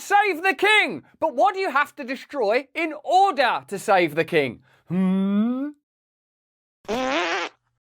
save the king! But what do you have to destroy in order to save the king?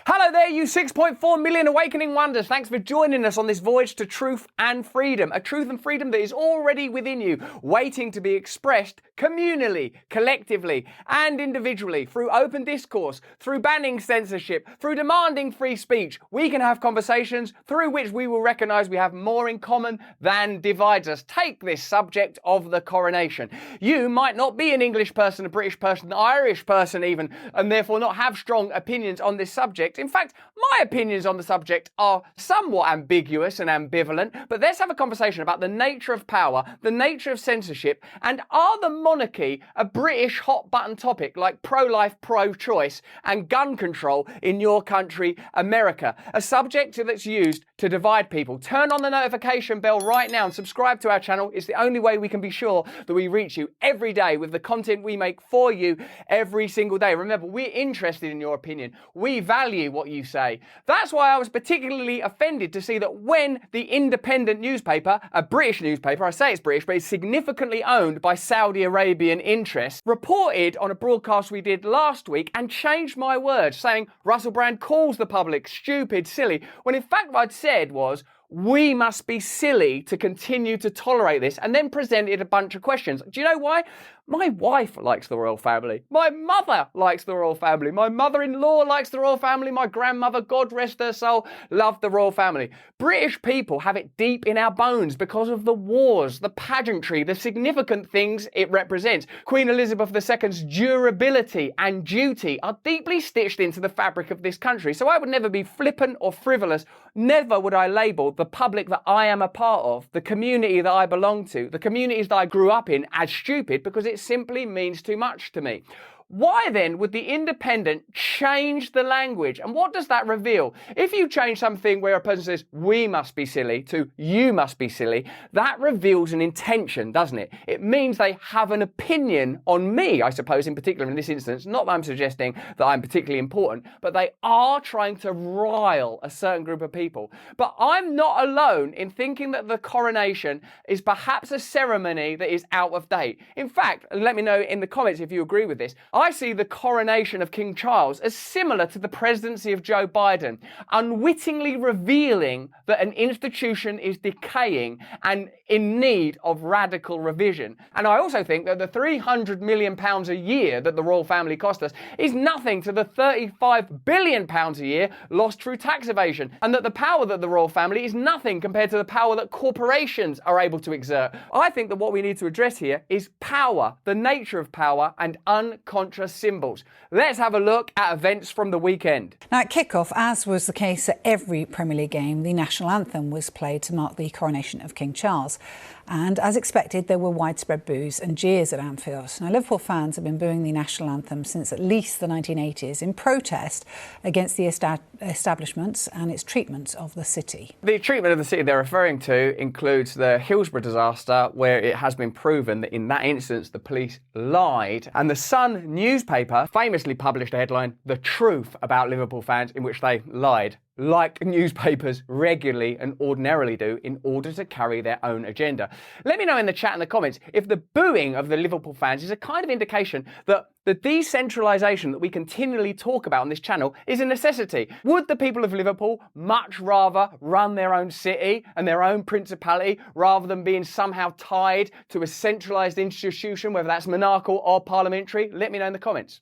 Hello there, you 6.4 million awakening wonders. Thanks for joining us on this voyage to truth and freedom. A truth and freedom that is already within you, waiting to be expressed communally, collectively, and individually through open discourse, through banning censorship, through demanding free speech. We can have conversations through which we will recognise we have more in common than divides us. Take this subject of the coronation. You might not be an English person, a British person, an Irish person even, and therefore not have strong opinions on this subject. In fact, my opinions on the subject are somewhat ambiguous and ambivalent, but let's have a conversation about the nature of power, the nature of censorship, and are the monarchy a British hot button topic like pro-life, pro-choice, and gun control in your country, America? A subject that's used to divide people. Turn on the notification bell right now and subscribe to our channel. It's the only way we can be sure that we reach you every day with the content we make for you every single day. Remember, we're interested in your opinion. We value what you say. That's why I was particularly offended to see that when the Independent newspaper, a British newspaper, I say it's British, but it's significantly owned by Saudi Arabian interests, reported on a broadcast we did last week and changed my words, saying Russell Brand calls the public stupid, silly, when in fact what I'd said was, we must be silly to continue to tolerate this, and then presented a bunch of questions. Do you know why? My wife likes the royal family. My mother likes the royal family. My mother-in-law likes the royal family. My grandmother, God rest her soul, loved the royal family. British people have it deep in our bones because of the wars, the pageantry, the significant things it represents. Queen Elizabeth II's durability and duty are deeply stitched into the fabric of this country. So I would never be flippant or frivolous. Never would I label the public that I am a part of, the community that I belong to, the communities that I grew up in as stupid, because it simply means too much to me. Why then would the Independent change the language? And what does that reveal? If you change something where a person says, we must be silly, to you must be silly, that reveals an intention, doesn't it? It means they have an opinion on me, I suppose, in particular in this instance. Not that I'm suggesting that I'm particularly important, but they are trying to rile a certain group of people. But I'm not alone in thinking that the coronation is perhaps a ceremony that is out of date. In fact, let me know in the comments if you agree with this. I see the coronation of King Charles as similar to the presidency of Joe Biden, unwittingly revealing that an institution is decaying and in need of radical revision. And I also think that the £300 million a year that the royal family cost us is nothing to the £35 billion a year lost through tax evasion, and that the power that the royal family is nothing compared to the power that corporations are able to exert. I think that what we need to address here is power, the nature of power, and unconscious symbols. Let's have a look at events from the weekend. Now, at kick-off, as was the case at every Premier League game, the national anthem was played to mark the coronation of King Charles. And as expected, there were widespread boos and jeers at Anfield. Now, Liverpool fans have been booing the national anthem since at least the 1980s in protest against the establishment and its treatment of the city. The treatment of the city they're referring to includes the Hillsborough disaster, where it has been proven that in that instance the police lied. And the Sun newspaper famously published a headline, "The Truth About Liverpool Fans," in which they lied, like newspapers regularly and ordinarily do, in order to carry their own agenda. Let me know in the chat and the comments if the booing of the Liverpool fans is a kind of indication that the decentralisation that we continually talk about on this channel is a necessity. Would the people of Liverpool much rather run their own city and their own principality rather than being somehow tied to a centralised institution, whether that's monarchical or parliamentary? Let me know in the comments.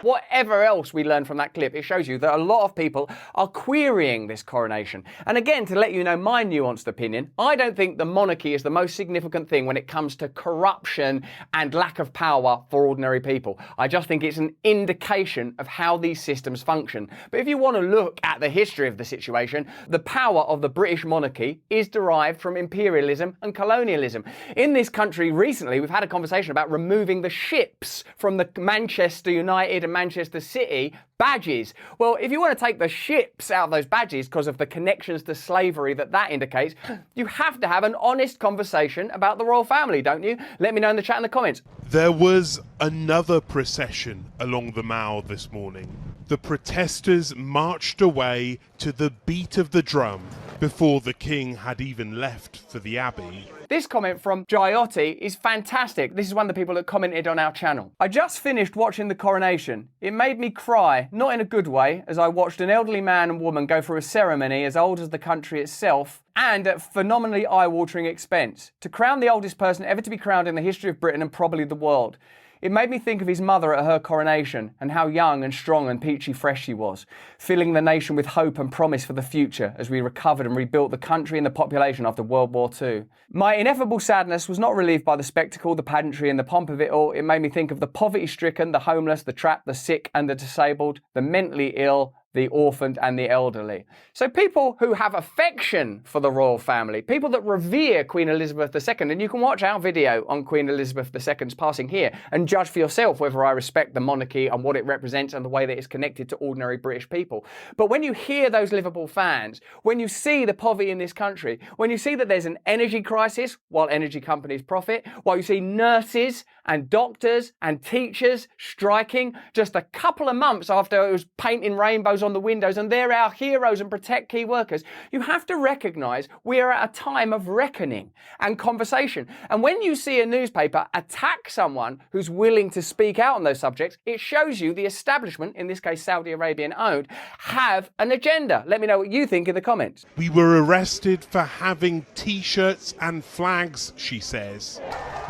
Whatever else we learn from that clip, it shows you that a lot of people are querying this coronation. And again, to let you know my nuanced opinion, I don't think the monarchy is the most significant thing when it comes to corruption and lack of power for ordinary people. I just think it's an indication of how these systems function. But if you want to look at the history of the situation, the power of the British monarchy is derived from imperialism and colonialism. In this country recently, we've had a conversation about removing the ships from the Manchester United and Manchester City badges. Well, if you want to take the ships out of those badges because of the connections to slavery that indicates, you have to have an honest conversation about the royal family, don't you? Let me know in the chat and the comments. There was another procession along the Mall this morning. the protesters marched away to the beat of the drum before the king had even left for the abbey. This comment from Giotti is fantastic. This is one of the people that commented on our channel. I just finished watching the coronation. It made me cry, not in a good way, as I watched an elderly man and woman go through a ceremony as old as the country itself and at phenomenally eye-watering expense, to crown the oldest person ever to be crowned in the history of Britain and probably the world. It made me think of his mother at her coronation and how young and strong and peachy fresh she was, filling the nation with hope and promise for the future as we recovered and rebuilt the country and the population after World War II. My ineffable sadness was not relieved by the spectacle, the pageantry and the pomp of it all. It made me think of the poverty-stricken, the homeless, the trapped, the sick and the disabled, the mentally ill, the orphaned and the elderly. So people who have affection for the royal family, people that revere Queen Elizabeth II, and you can watch our video on Queen Elizabeth II's passing here and judge for yourself whether I respect the monarchy and what it represents and the way that it's connected to ordinary British people. But when you hear those Liverpool fans, when you see the poverty in this country, when you see that there's an energy crisis while energy companies profit, while you see nurses and doctors and teachers striking just a couple of months after it was painting rainbows on the windows, and they're our heroes and protect key workers, you have to recognise we are at a time of reckoning and conversation. And when you see a newspaper attack someone who's willing to speak out on those subjects, it shows you the establishment, in this case Saudi Arabian owned, have an agenda. Let me know what you think in the comments. We were arrested for having t-shirts and flags, she says.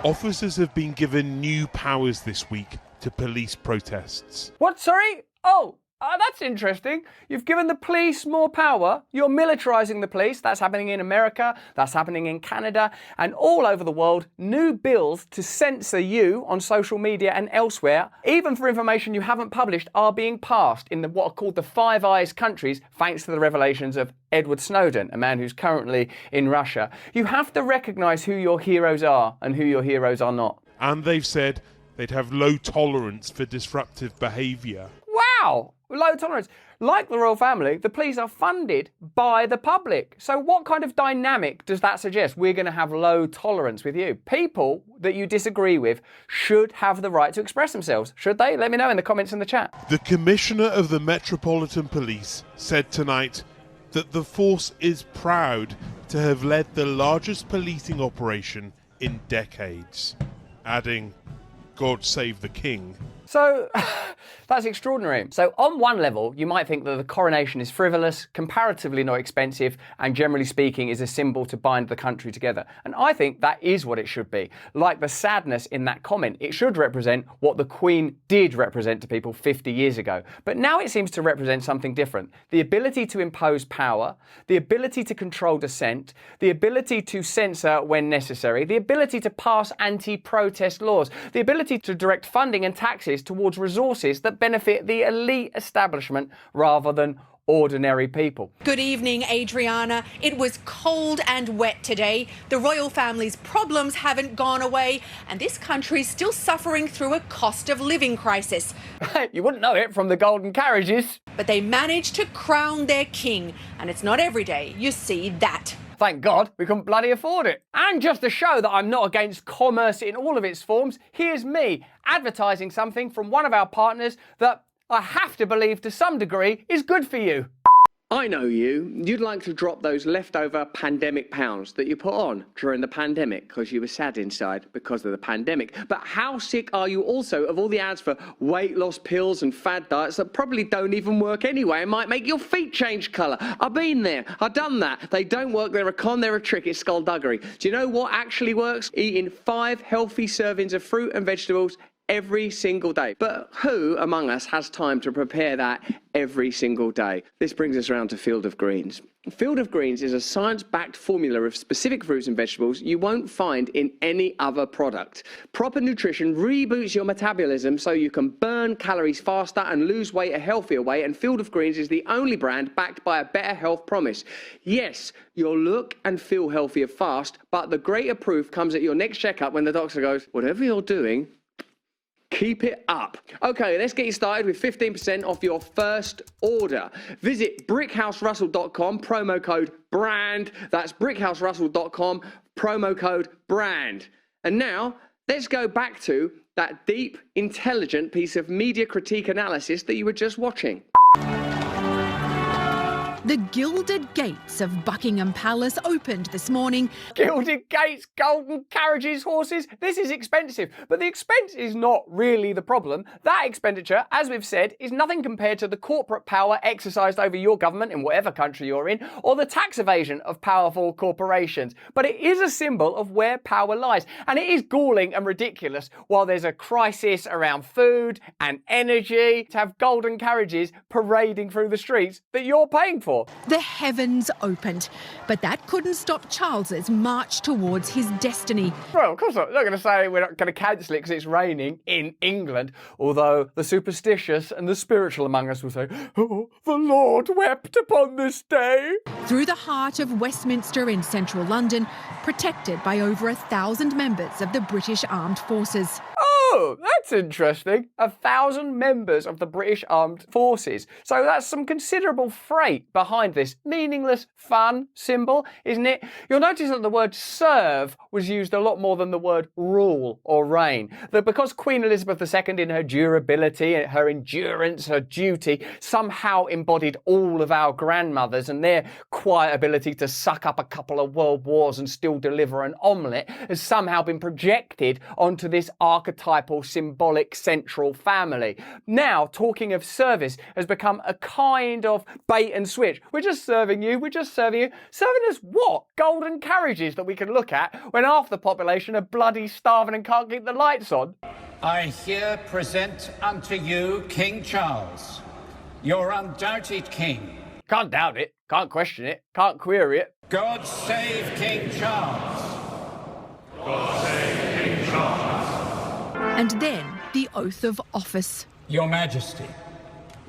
Officers have been given new powers this week to police protests. What, sorry? That's interesting. You've given the police more power. You're militarising the police. That's happening in America. That's happening in Canada. And all over the world, new bills to censor you on social media and elsewhere, even for information you haven't published, are being passed in what are called the Five Eyes countries, thanks to the revelations of Edward Snowden, a man who's currently in Russia. You have to recognise who your heroes are and who your heroes are not. And they've said they'd have low tolerance for disruptive behaviour. Wow! Low tolerance. Like the royal family, the police are funded by the public. So what kind of dynamic does that suggest? We're going to have low tolerance with you. People that you disagree with should have the right to express themselves. Should they? Let me know in the comments in the chat. The Commissioner of the Metropolitan Police said tonight that the force is proud to have led the largest policing operation in decades, adding, God save the King. So, that's extraordinary. So, on one level, you might think that the coronation is frivolous, comparatively not expensive, and generally speaking is a symbol to bind the country together. And I think that is what it should be. Like the sadness in that comment, it should represent what the Queen did represent to people 50 years ago. But now it seems to represent something different. The ability to impose power, the ability to control dissent, the ability to censor when necessary, the ability to pass anti-protest laws, the ability to direct funding and taxes towards resources that benefit the elite establishment rather than ordinary people. Good evening, Adriana. It was cold and wet today. The royal family's problems haven't gone away, and this country's still suffering through a cost of living crisis. You wouldn't know it from the golden carriages. But they managed to crown their king, and it's not every day you see that. Thank God we couldn't bloody afford it. And just to show that I'm not against commerce in all of its forms, here's me advertising something from one of our partners that I have to believe to some degree is good for you. I know you. You'd like to drop those leftover pandemic pounds that you put on during the pandemic because you were sad inside because of the pandemic. But how sick are you also of all the ads for weight loss pills and fad diets that probably don't even work anyway and might make your feet change colour? I've been there. I've done that. They don't work. They're a con. They're a trick. It's skullduggery. Do you know what actually works? Eating 5 healthy servings of fruit and vegetables every single day. But who among us has time to prepare that every single day? This brings us around to Field of Greens. Field of Greens is a science-backed formula of specific fruits and vegetables you won't find in any other product. Proper nutrition reboots your metabolism so you can burn calories faster and lose weight a healthier way, and Field of Greens is the only brand backed by a better health promise. Yes, you'll look and feel healthier fast, but the greater proof comes at your next checkup when the doctor goes, whatever you're doing, keep it up. Okay, let's get you started with 15% off your first order. Visit brickhouserussell.com, promo code BRAND. That's brickhouserussell.com, promo code BRAND. And now, let's go back to that deep, intelligent piece of media critique analysis that you were just watching. The gilded gates of Buckingham Palace opened this morning. Gilded gates, golden carriages, horses. This is expensive, but the expense is not really the problem. That expenditure, as we've said, is nothing compared to the corporate power exercised over your government in whatever country you're in, or the tax evasion of powerful corporations. But it is a symbol of where power lies, and it is galling and ridiculous while there's a crisis around food and energy to have golden carriages parading through the streets that you're paying for. The heavens opened, but that couldn't stop Charles's march towards his destiny. Well, of course not. They're not going to say we're not going to cancel it because it's raining in England, although the superstitious and the spiritual among us will say, oh, the Lord wept upon this day. Through the heart of Westminster in central London, protected by over 1,000 members of the British Armed Forces. Oh, that's interesting. 1,000 members of the British Armed Forces. So that's some considerable freight behind this meaningless, fun symbol, isn't it? You'll notice that the word serve was used a lot more than the word rule or reign. That because Queen Elizabeth II, in her durability, her endurance, her duty, somehow embodied all of our grandmothers and their quiet ability to suck up a couple of world wars and still deliver an omelette, has somehow been projected onto this archetypal, symbolic central family. Now, talking of service has become a kind of bait and switch. We're just serving you, we're just serving you. Serving us what? Golden carriages that we can look at when half the population are bloody starving and can't keep the lights on? I here present unto you King Charles, your undoubted king. Can't doubt it, can't question it, can't query it. God save King Charles. God save King Charles. And then the oath of office. Your Majesty,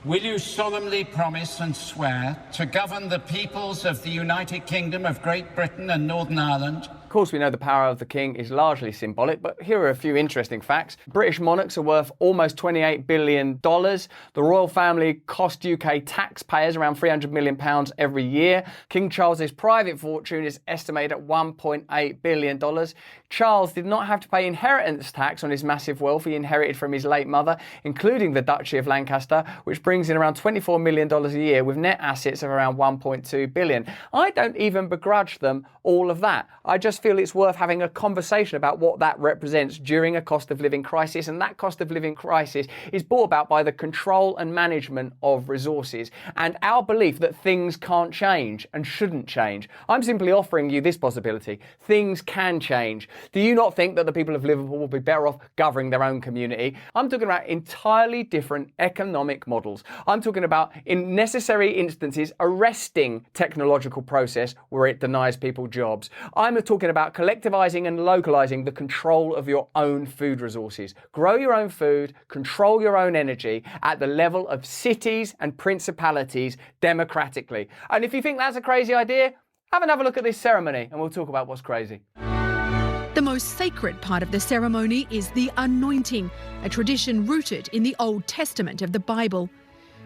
will you solemnly promise and swear to govern the peoples of the United Kingdom of Great Britain and Northern Ireland? Of course, we know the power of the king is largely symbolic, but here are a few interesting facts. British monarchs are worth almost $28 billion. The royal family cost UK taxpayers around £300 million every year. King Charles's private fortune is estimated at $1.8 billion. Charles did not have to pay inheritance tax on his massive wealth he inherited from his late mother, including the Duchy of Lancaster, which brings in around $24 million a year with net assets of around $1.2 billion. I don't even begrudge them all of that. I just feel it's worth having a conversation about what that represents during a cost of living crisis, and that cost of living crisis is brought about by the control and management of resources and our belief that things can't change and shouldn't change. I'm simply offering you this possibility. Things can change. Do you not think that the people of Liverpool will be better off governing their own community? I'm talking about entirely different economic models. I'm talking about, in necessary instances, arresting technological process where it denies people jobs. I'm talking about collectivizing and localizing the control of your own food resources. Grow your own food, control your own energy at the level of cities and principalities democratically. And if you think that's a crazy idea, have another look at this ceremony and we'll talk about what's crazy. The most sacred part of the ceremony is the anointing, a tradition rooted in the Old Testament of the Bible.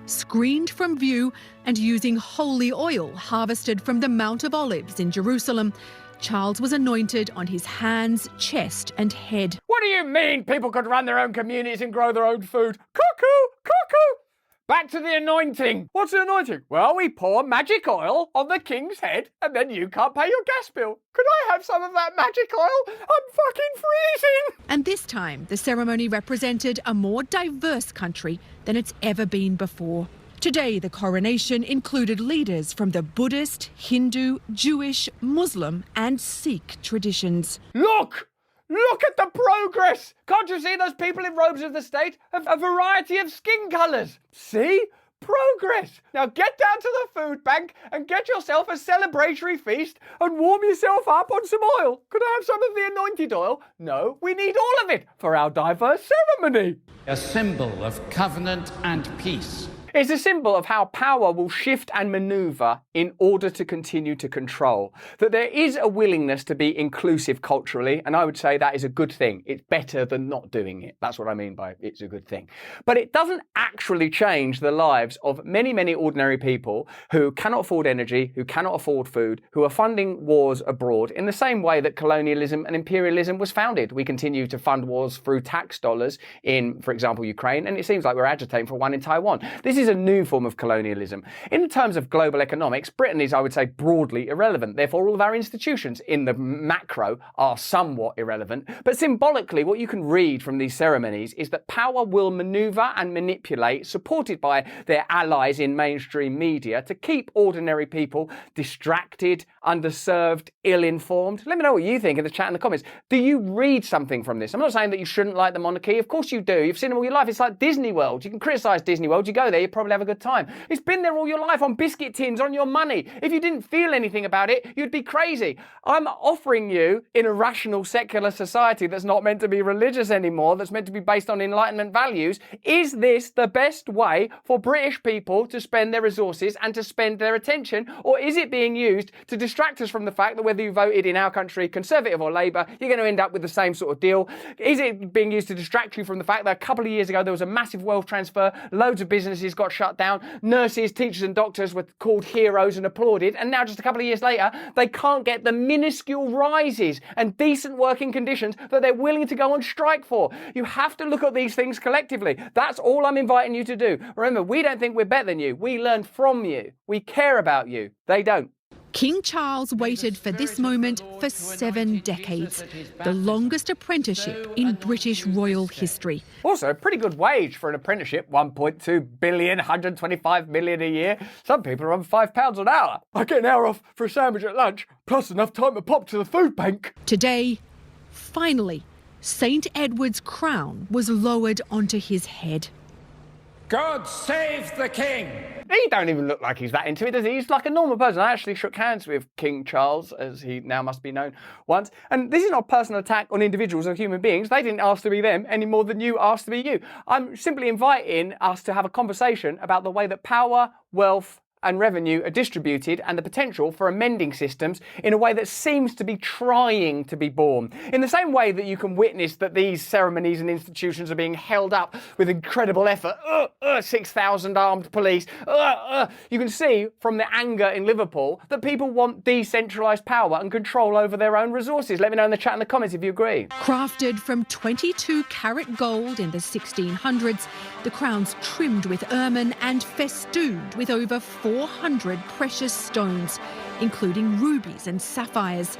Screened from view and using holy oil harvested from the Mount of Olives in Jerusalem, Charles was anointed on his hands, chest and head. What do you mean people could run their own communities and grow their own food? Cuckoo! Cuckoo! Back to the anointing. What's the anointing? Well, we pour magic oil on the king's head and then you can't pay your gas bill. Could I have some of that magic oil? I'm fucking freezing. And this time, the ceremony represented a more diverse country than it's ever been before. Today, the coronation included leaders from the Buddhist, Hindu, Jewish, Muslim and Sikh traditions. Look! Look at the progress! Can't you see those people in robes of the state? A variety of skin colours. See? Progress! Now get down to the food bank and get yourself a celebratory feast and warm yourself up on some oil. Could I have some of the anointed oil? No, we need all of it for our diverse ceremony. A symbol of covenant and peace. It's a symbol of how power will shift and maneuver in order to continue to control. That there is a willingness to be inclusive culturally, and I would say that is a good thing. It's better than not doing it. That's what I mean by it's a good thing. But it doesn't actually change the lives of many, many ordinary people who cannot afford energy, who cannot afford food, who are funding wars abroad in the same way that colonialism and imperialism was founded. We continue to fund wars through tax dollars in, for example, Ukraine, and it seems like we're agitating for one in Taiwan. This is a new form of colonialism. In terms of global economics, Britain is, I would say, broadly irrelevant. Therefore, all of our institutions in the macro are somewhat irrelevant. But symbolically, what you can read from these ceremonies is that power will maneuver and manipulate, supported by their allies in mainstream media, to keep ordinary people distracted, underserved, ill-informed. Let me know what you think in the chat in the comments. Do you read something from this? I'm not saying that you shouldn't like the monarchy. Of course you do. You've seen them all your life. It's like Disney World. You can criticise Disney World. You go there, you probably have a good time. It's been there all your life on biscuit tins, on your money. If you didn't feel anything about it, you'd be crazy. I'm offering you, in a rational secular society that's not meant to be religious anymore, that's meant to be based on Enlightenment values, is this the best way for British people to spend their resources and to spend their attention? Or is it being used to distract us from the fact that whether you voted in our country Conservative or Labour, you're going to end up with the same sort of deal? Is it being used to distract you from the fact that a couple of years ago there was a massive wealth transfer, loads of businesses got shut down, nurses, teachers and doctors were called heroes and applauded, and now just a couple of years later they can't get the minuscule rises and decent working conditions that they're willing to go on strike for? You have to look at these things collectively. That's all I'm inviting you to do. Remember, we don't think we're better than you. We learn from you. We care about you. They don't. King Charles waited for this moment for 7 decades, the longest apprenticeship in British royal history. Also, a pretty good wage for an apprenticeship, 1.2 billion, 125 million a year. Some people are on £5 an hour. I get an hour off for a sandwich at lunch, plus enough time to pop to the food bank. Today, finally, St. Edward's crown was lowered onto his head. God save the King! He don't even look like he's that into it, does he? He's like a normal person. I actually shook hands with King Charles, as he now must be known, once. And this is not a personal attack on individuals or human beings. They didn't ask to be them any more than you asked to be you. I'm simply inviting us to have a conversation about the way that power, wealth, and revenue are distributed and the potential for amending systems in a way that seems to be trying to be born. In the same way that you can witness that these ceremonies and institutions are being held up with incredible effort, 6,000 armed police, you can see from the anger in Liverpool that people want decentralised power and control over their own resources. Let me know in the chat in the comments if you agree. Crafted from 22-carat gold in the 1600s, the crown's trimmed with ermine and festooned with over 400 precious stones, including rubies and sapphires.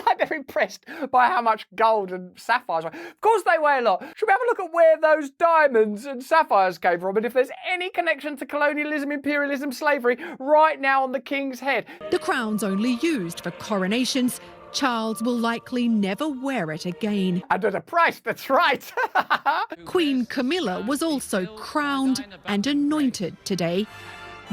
Like they're impressed by how much gold and sapphires weigh. Of course they weigh a lot. Should we have a look at where those diamonds and sapphires came from and if there's any connection to colonialism, imperialism, slavery right now on the King's head? The crown's only used for coronations. Charles will likely never wear it again. And at a price, that's right. Queen Camilla was also crowned and anointed today.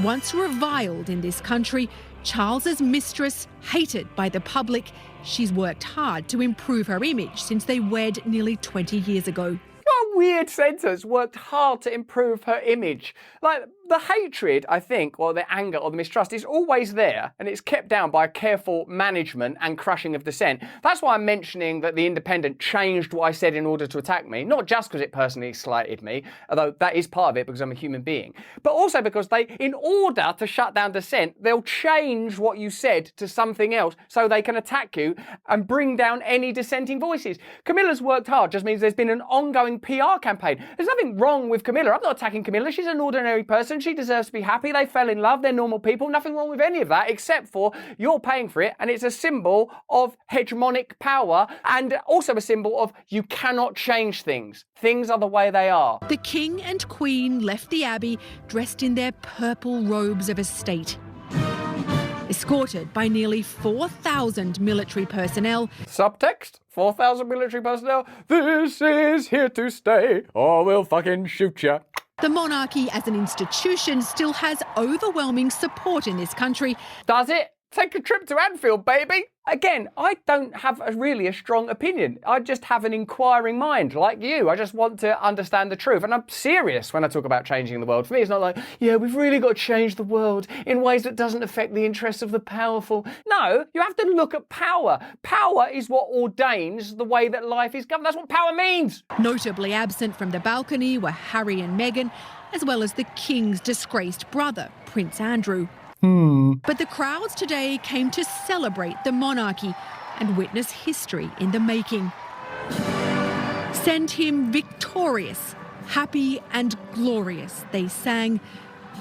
Once reviled in this country, Charles's mistress, hated by the public, she's worked hard to improve her image since they wed nearly 20 years ago. What a weird sentence, worked hard to improve her image. Like, the hatred, I think, or the anger or the mistrust is always there, and it's kept down by careful management and crushing of dissent. That's why I'm mentioning that The Independent changed what I said in order to attack me, not just because it personally slighted me, although that is part of it because I'm a human being, but also because they, in order to shut down dissent, they'll change what you said to something else so they can attack you and bring down any dissenting voices. Camilla's worked hard just means there's been an ongoing PR campaign. There's nothing wrong with Camilla. I'm not attacking Camilla. She's an ordinary person. She deserves to be happy. They fell in love. They're normal people. Nothing wrong with any of that, except for you're paying for it. And it's a symbol of hegemonic power and also a symbol of you cannot change things. Things are the way they are. The King and Queen left the Abbey dressed in their purple robes of estate, escorted by nearly 4,000 military personnel. Subtext? 4,000 military personnel? This is here to stay or we'll fucking shoot ya. The monarchy as an institution still has overwhelming support in this country. Does it? Take a trip to Anfield, baby. Again, I don't have really a strong opinion. I just have an inquiring mind, like you. I just want to understand the truth. And I'm serious when I talk about changing the world. For me, it's not like, yeah, we've really got to change the world in ways that doesn't affect the interests of the powerful. No, you have to look at power. Power is what ordains the way that life is governed. That's what power means. Notably absent from the balcony were Harry and Meghan, as well as the King's disgraced brother, Prince Andrew. But the crowds today came to celebrate the monarchy and witness history in the making. Send him victorious, happy and glorious, they sang.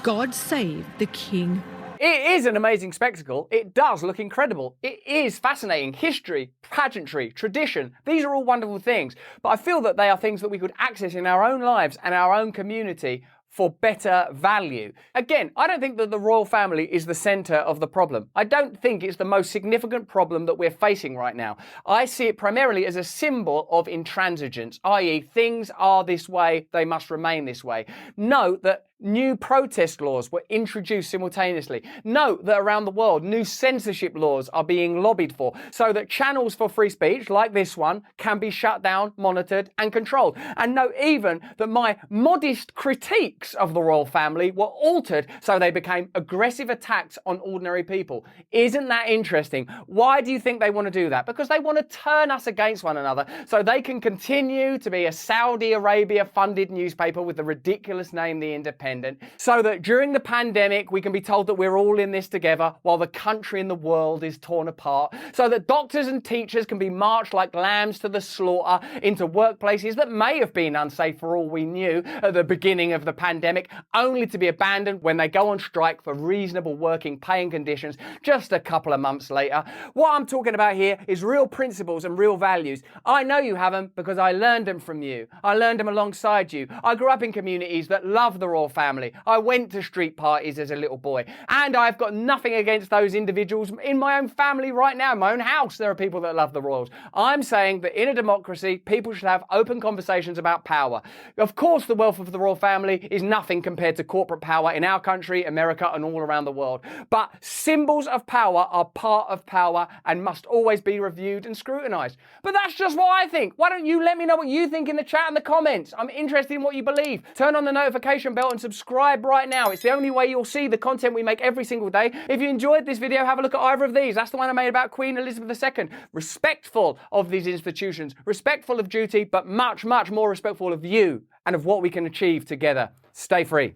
God save the King. It is an amazing spectacle. It does look incredible. It is fascinating. History, pageantry, tradition, these are all wonderful things. But I feel that they are things that we could access in our own lives and our own community for better value. Again, I don't think that the royal family is the centre of the problem. I don't think it's the most significant problem that we're facing right now. I see it primarily as a symbol of intransigence, i.e. things are this way, they must remain this way. Note that new protest laws were introduced simultaneously. Note that around the world, new censorship laws are being lobbied for so that channels for free speech, like this one, can be shut down, monitored and controlled. And note even that my modest critiques of the royal family were altered so they became aggressive attacks on ordinary people. Isn't that interesting? Why do you think they want to do that? Because they want to turn us against one another so they can continue to be a Saudi Arabia funded newspaper with the ridiculous name The Independent, so that during the pandemic we can be told that we're all in this together while the country and the world is torn apart, so that doctors and teachers can be marched like lambs to the slaughter into workplaces that may have been unsafe for all we knew at the beginning of the pandemic, only to be abandoned when they go on strike for reasonable working pay and conditions just a couple of months later. What I'm talking about here is real principles and real values. I know you have them because I learned them from you. I learned them alongside you. I grew up in communities that love the royal family. I went to street parties as a little boy, and I've got nothing against those individuals. In my own family right now, in my own house, there are people that love the royals. I'm saying that in a democracy, people should have open conversations about power. Of course, the wealth of the royal family is nothing compared to corporate power in our country, America, and all around the world. But symbols of power are part of power and must always be reviewed and scrutinised. But that's just what I think. Why don't you let me know what you think in the chat and the comments? I'm interested in what you believe. Turn on the notification bell and subscribe right now. It's the only way you'll see the content we make every single day. If you enjoyed this video, have a look at either of these. That's the one I made about Queen Elizabeth II. Respectful of these institutions, respectful of duty, but much, much more respectful of you and of what we can achieve together. Stay free.